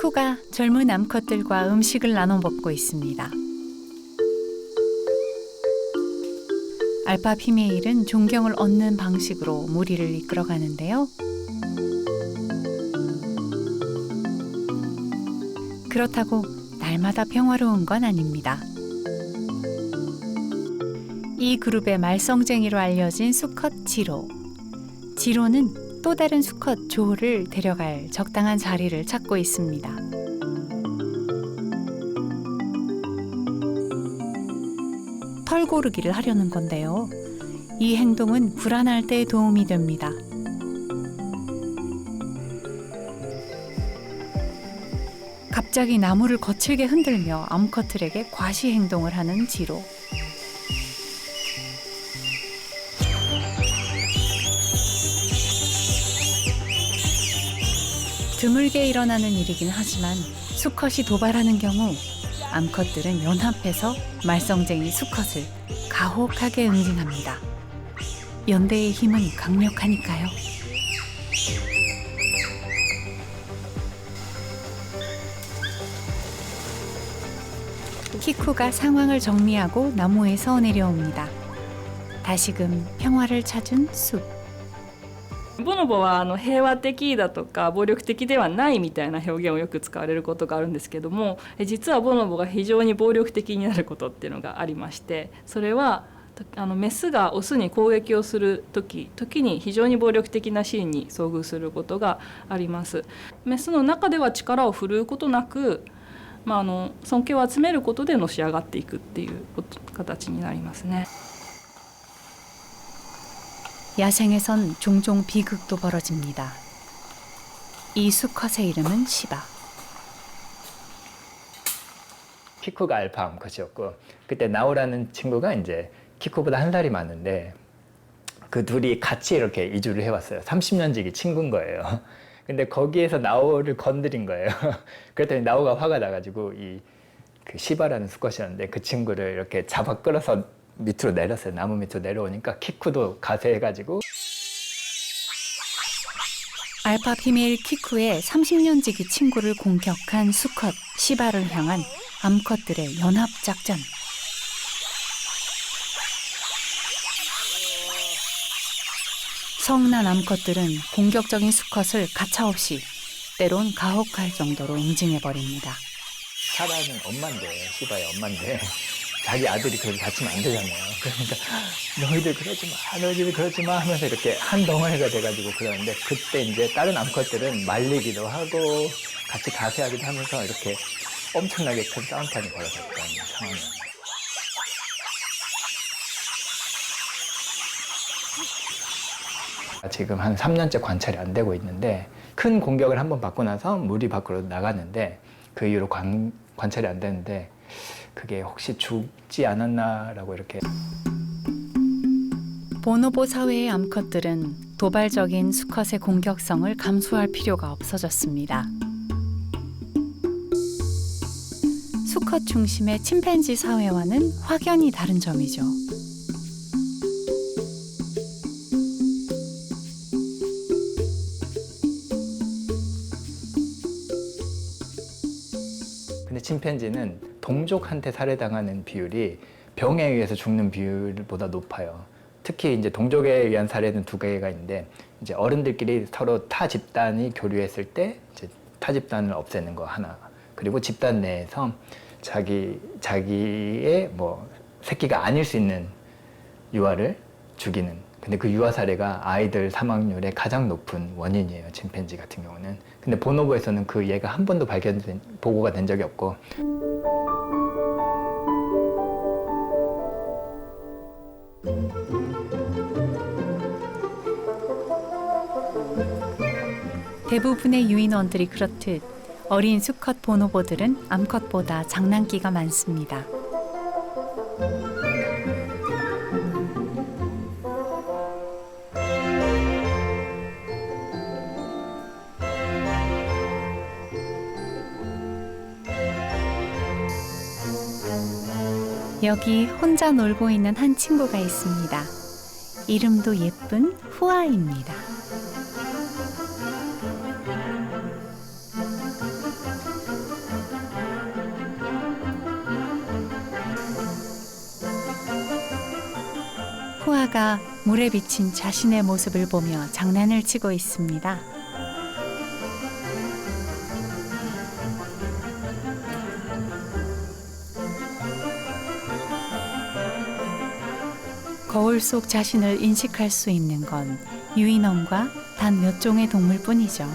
키코가 젊은 암컷들과 음식을 나눠 먹고 있습니다. 알파 피메일은 존경을 얻는 방식으로 무리를 이끌어가는데요. 그렇다고 날마다 평화로운 건 아닙니다. 이 그룹의 말썽쟁이로 알려진 수컷 지로. 지로는 또 다른 수컷 조를 데려갈 적당한 자리를 찾고 있습니다. 털 고르기를 하려는 건데요. 이 행동은 불안할 때 도움이 됩니다. 갑자기 나무를 거칠게 흔들며 암컷들에게 과시 행동을 하는 지로. 드물게 일어나는 일이긴 하지만 수컷이 도발하는 경우 암컷들은 연합해서 말썽쟁이 수컷을 가혹하게 응징합니다. 연대의 힘은 강력하니까요. 키쿠가 상황을 정리하고 나무에서 내려옵니다. 다시금 평화를 찾은 숲. ボノボは平和的だとか暴力的ではないみたいな表現をよく使われることがあるんですけども、実はボノボが非常に暴力的になることっていうのがありまして、それはメスがオスに攻撃をする時に非常に暴力的なシーンに遭遇することがあります。メスの中では力を振るうことなく、尊敬を集めることでのし上がっていくっていう形になりますね。 야생에선 종종 비극도 벌어집니다. 이 수컷의 이름은 시바. 키쿠가 알파 암컷이었고 그때 나오라는 친구가 이제 키쿠보다 한 살이 많은데 그 둘이 같이 이렇게 이주를 해왔어요. 30년 지기 친구인 거예요. 근데 거기에서 나오를 건드린 거예요. 그랬더니 나오가 화가 나가지고 그 시바라는 수컷이었는데 그 친구를 이렇게 잡아 끌어서 밑으로 내렸어요. 나무 밑으로 내려오니까 키쿠도 가세해가지고 알파 피메일 키쿠의 30년 지기 친구를 공격한 수컷 시바를 향한 암컷들의 연합 작전. 성난 암컷들은 공격적인 수컷을 가차없이 때론 가혹할 정도로 응징해버립니다. 사라는 엄마인데, 시바의 엄마인데 자기 아들이 그렇게 다치면 안 되잖아요. 그러니까 너희들 그러지 마 하면서 이렇게 한 덩어리가 돼가지고 그러는데 그때 이제 다른 암컷들은 말리기도 하고 같이 가세하기도 하면서 이렇게 엄청나게 큰 싸움판이 벌어졌던 상황이에요. 지금 한 3년째 관찰이 안 되고 있는데 큰 공격을 한번 받고 나서 무리 밖으로 나갔는데 그 이후로 관찰이 안 되는데 그게 혹시 죽지 않았나라고 이렇게. 보노보 사회의 암컷들은 도발적인 수컷의 공격성을 감수할 필요가 없어졌습니다. 수컷 중심의 침팬지 사회와는 확연히 다른 점이죠. 근데 침팬지는 동족한테 살해당하는 비율이 병에 의해서 죽는 비율보다 높아요. 특히 이제 동족에 의한 살해는 두 개가 있는데 이제 어른들끼리 서로 타 집단이 교류했을 때 이제 타 집단을 없애는 거 하나, 그리고 집단 내에서 자기의 뭐 새끼가 아닐 수 있는 유아를 죽이는. 근데 그 유아 사례가 아이들 사망률의 가장 높은 원인이에요. 침팬지 같은 경우는. 근데 보노보에서는 그 예가 한 번도 보고가 된 적이 없고. 대부분의 유인원들이 그렇듯 어린 수컷 보노보들은 암컷보다 장난기가 많습니다. 여기 혼자 놀고 있는 한 친구가 있습니다. 이름도 예쁜 후아입니다. 후아가 물에 비친 자신의 모습을 보며 장난을 치고 있습니다. 거울 속 자신을 인식할 수 있는 건 유인원과 단 몇 종의 동물뿐이죠.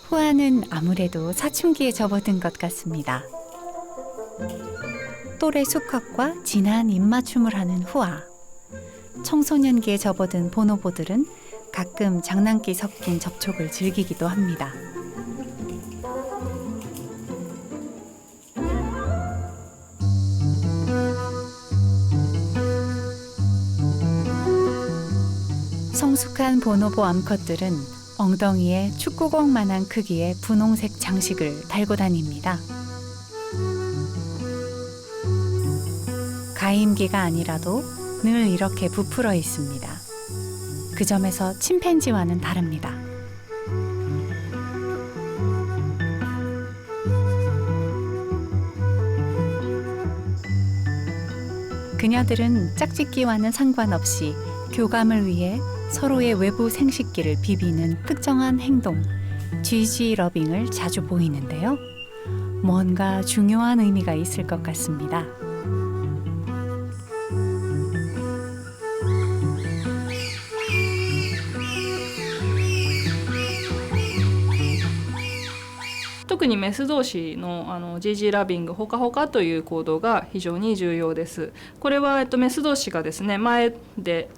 후아는 아무래도 사춘기에 접어든 것 같습니다. 또래 수컷과 진한 입맞춤을 하는 후아. 청소년기에 접어든 보노보들은 가끔 장난기 섞인 접촉을 즐기기도 합니다. 성숙한 보노보 암컷들은 엉덩이에 축구공만한 크기의 분홍색 장식을 달고 다닙니다. 가임기가 아니라도 늘 이렇게 부풀어 있습니다. 그 점에서 침팬지와는 다릅니다. 그녀들은 짝짓기와는 상관없이 교감을 위해 서로의 외부 생식기를 비비는 특정한 행동, GG 러빙을 자주 보이는데요. 뭔가 중요한 의미가 있을 것 같습니다.特にメス同士のGGラビングほかほかという行動が非常に重要です。これは、メス同士がですね前で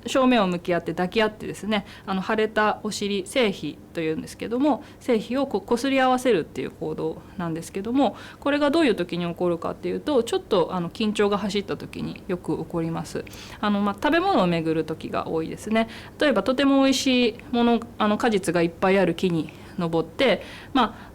正面を向き合って抱き合ってですね腫れたお尻性皮というんですけども性皮をこすり合わせるっていう行動なんですけどもこれがどういう時に起こるかっていうとちょっと緊張が走った時によく起こります。食べ物をめぐる時が多いですね。例えばとても美味しいもの果実がいっぱいある木に登って、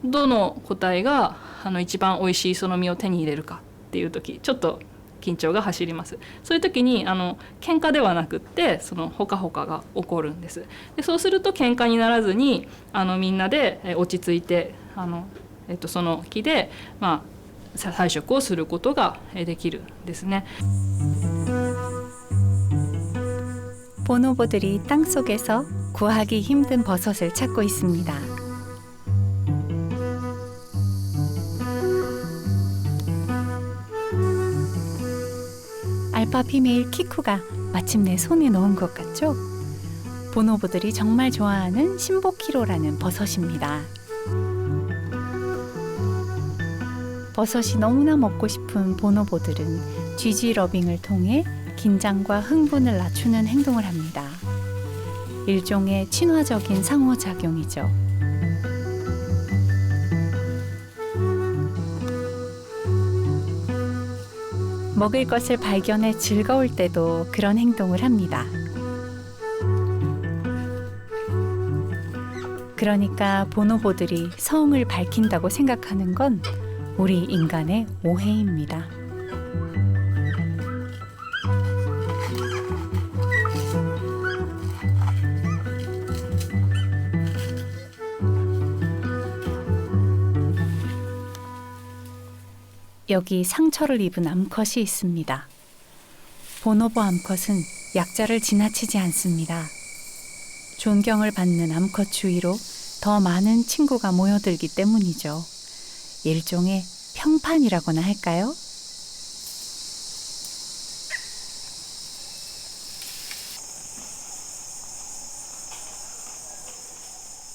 どの個体が一番美味しいその実を手に入れるかっていう時ちょっと緊張が走ります。そういう時に喧嘩ではなくってそのほかほかが起こるんです。でそうすると喧嘩にならずにみんなで落ち着いてその木で採食をすることができるんですね。 보노보들이 땅속에서 구하기 힘든 버섯을 찾고 있습니다. 알파 피메일 키쿠가 마침내 손에 넣은 것 같죠? 보노보들이 정말 좋아하는 신보키로라는 버섯입니다. 버섯이 너무나 먹고 싶은 보노보들은 GG 러빙을 통해 긴장과 흥분을 낮추는 행동을 합니다. 일종의 친화적인 상호작용이죠. 먹을 것을 발견해 즐거울 때도 그런 행동을 합니다. 그러니까 보노보들이 성을 밝힌다고 생각하는 건 우리 인간의 오해입니다. 여기 상처를 입은 암컷이 있습니다. 보노보 암컷은 약자를 지나치지 않습니다. 존경을 받는 암컷 주위로 더 많은 친구가 모여들기 때문이죠. 일종의 평판이라고나 할까요?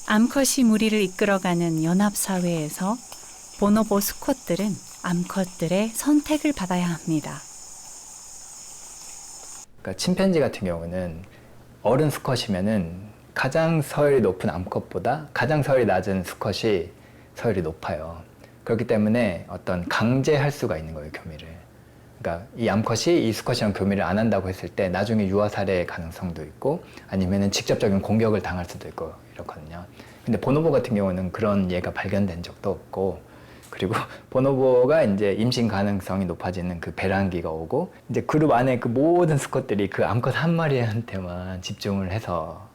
암컷이 무리를 이끌어가는 연합사회에서 보노보 수컷들은 암컷들의 선택을 받아야 합니다. 그러니까 침팬지 같은 경우는 어른 수컷이면은 가장 서열이 높은 암컷보다 가장 서열이 낮은 수컷이 서열이 높아요. 그렇기 때문에 어떤 강제할 수가 있는 거예요, 교미를. 그러니까 이 암컷이 이 수컷이랑 교미를 안 한다고 했을 때 나중에 유아 살해의 가능성도 있고 아니면은 직접적인 공격을 당할 수도 있고 이렇거든요. 근데 보노보 같은 경우는 그런 예가 발견된 적도 없고 그리고 보노보가 이제 임신 가능성이 높아지는 그 배란기가 오고 이제 그룹 안에 그 모든 수컷들이 그 암컷 한 마리한테만 집중을 해서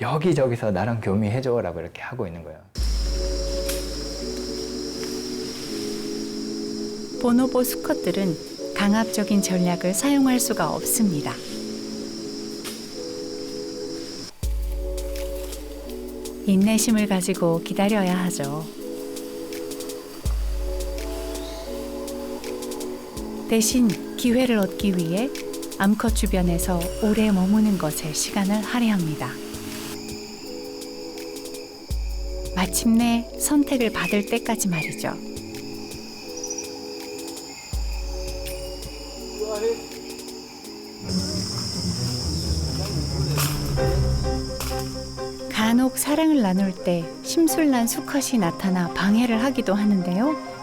여기저기서 나랑 교미해줘라고 이렇게 하고 있는 거예요. 보노보 수컷들은 강압적인 전략을 사용할 수가 없습니다. 인내심을 가지고 기다려야 하죠. 대신 기회를 얻기 위해 암컷 주변에서 오래 머무는 것에 시간을 할애합니다. 마침내 선택을 받을 때까지 말이죠. 간혹 사랑을 나눌 때 심술난 수컷이 나타나 방해를 하기도 하는데요.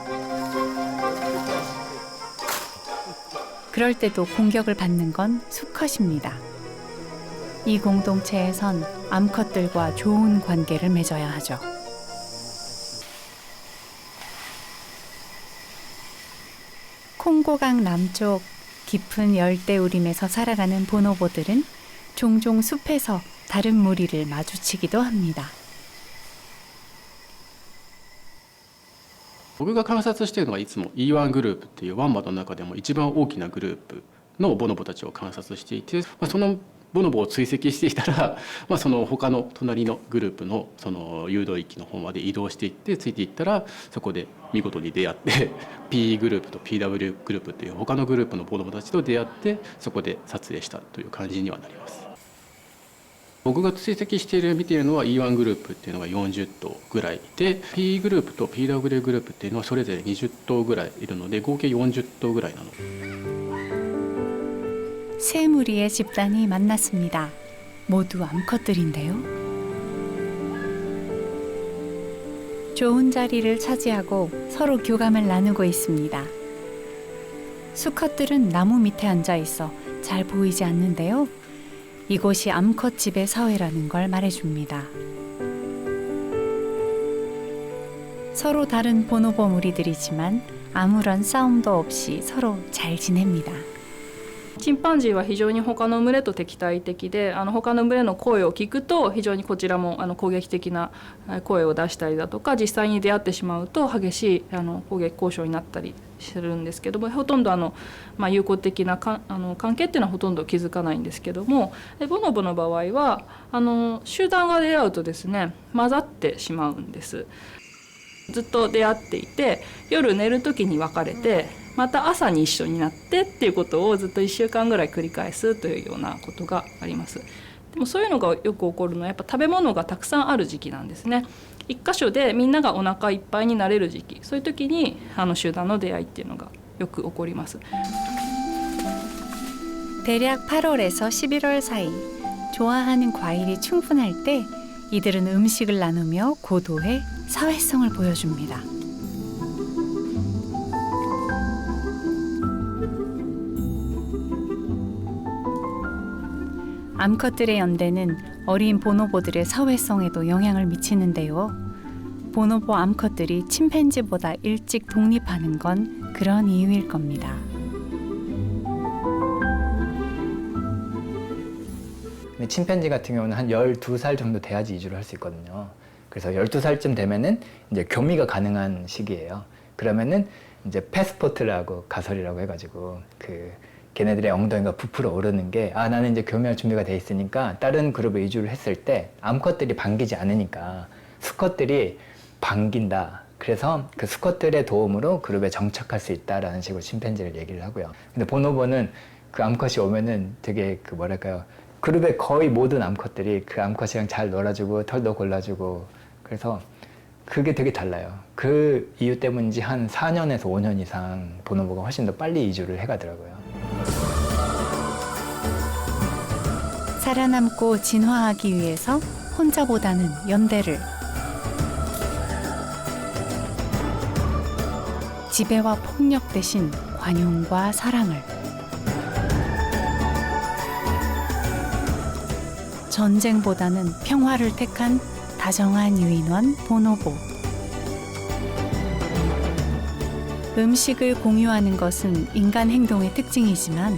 그럴 때도 공격을 받는 건 수컷입니다. 이 공동체에선 암컷들과 좋은 관계를 맺어야 하죠. 콩고강 남쪽 깊은 열대우림에서 살아가는 보노보들은 종종 숲에서 다른 무리를 마주치기도 합니다. 僕が観察しているのはいつも E1 グループっていうワンマの中でも一番大きなグループのボノボたちを観察していて、そのボノボを追跡していたら、その他の隣のグループのその誘導域の方まで移動していってついていったら、そこで見事に出会って P グループと PW グループっていう他のグループのボノボたちと出会ってそこで撮影したという感じにはなります。僕が追跡している見ているのは E1 グループっていうのが40頭ぐらいで P グループと PW グループっていうのはそれぞれ20頭ぐらいいるので合計40頭ぐらいなの。 세 무리의 집단이 만났습니다. 모두 암컷들인데요. 좋은 자리를 차지하고 서로 교감을 나누고 있습니다. 수컷들은 나무 밑에 앉아 있어 잘 보이지 않는데요. 이곳이 암컷 지배 사회라는 걸 말해줍니다. 서로 다른 보노보 무리들이지만 아무런 싸움도 없이 서로 잘 지냅니다. チンパンジーは非常に他の群れと敵対的で、他の群れの声を聞くと非常にこちらも攻撃的な声を出したりだとか、実際に出会ってしまうと激しい攻撃交渉になったりするんですけども、ほとんど友好的な関係っていうのはほとんど気づかないんですけども、ボノボの場合は集団が出会うとですね混ざってしまうんです。ずっと出会っていて夜寝る時に別れてまた朝に一緒になってっていうことをずっと1週間ぐらい繰り返すというようなことがあります。でもそういうのがよく起こるのはやっぱ食べ物がたくさんある時期なんですね。一箇所でみんながお腹いっぱいになれる時期、そういう時に集団の出会いっていうのがよく起こります。 대략 8월에서 11월 사이 좋아하는 과일이 충분할 때 이들은 음식을 나누며 고도의 사회성을 보여줍니다. 암컷들의 연대는 어린 보노보들의 사회성에도 영향을 미치는데요. 보노보 암컷들이 침팬지보다 일찍 독립하는 건 그런 이유일 겁니다. 침팬지 같은 경우는 한 12살 정도 돼야지 이주를 할 수 있거든요. 그래서 12살쯤 되면은 이제 교미가 가능한 시기예요. 그러면은 이제 패스포트라고 가설이라고 해가지고 걔네들의 엉덩이가 부풀어 오르는 게 나는 이제 교미할 준비가 돼 있으니까 다른 그룹에 이주를 했을 때 암컷들이 반기지 않으니까 수컷들이 반긴다. 그래서 그 수컷들의 도움으로 그룹에 정착할 수 있다라는 식으로 침팬지를 얘기를 하고요. 근데 보노보는 그 암컷이 오면은 되게 뭐랄까요. 그룹의 거의 모든 암컷들이 그 암컷이랑 잘 놀아주고 털도 골라주고 그래서 그게 되게 달라요. 그 이유 때문인지 한 4년에서 5년 이상 보노보가 훨씬 더 빨리 이주를 해가더라고요. 살아남고 진화하기 위해서 혼자보다는 연대를, 지배와 폭력 대신 관용과 사랑을, 전쟁보다는 평화를 택한 다정한 유인원 보노보. 음식을 공유하는 것은 인간 행동의 특징이지만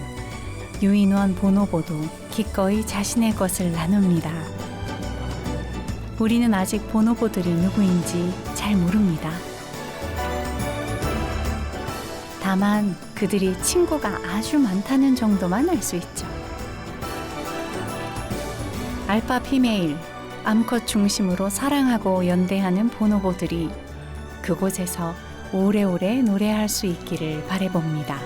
유인원 보노보도 기꺼이 자신의 것을 나눕니다. 우리는 아직 보노보들이 누구인지 잘 모릅니다. 다만 그들이 친구가 아주 많다는 정도만 알 수 있죠. 알파 피메일, 암컷 중심으로 사랑하고 연대하는 보노보들이 그곳에서 오래오래 노래할 수 있기를 바라봅니다.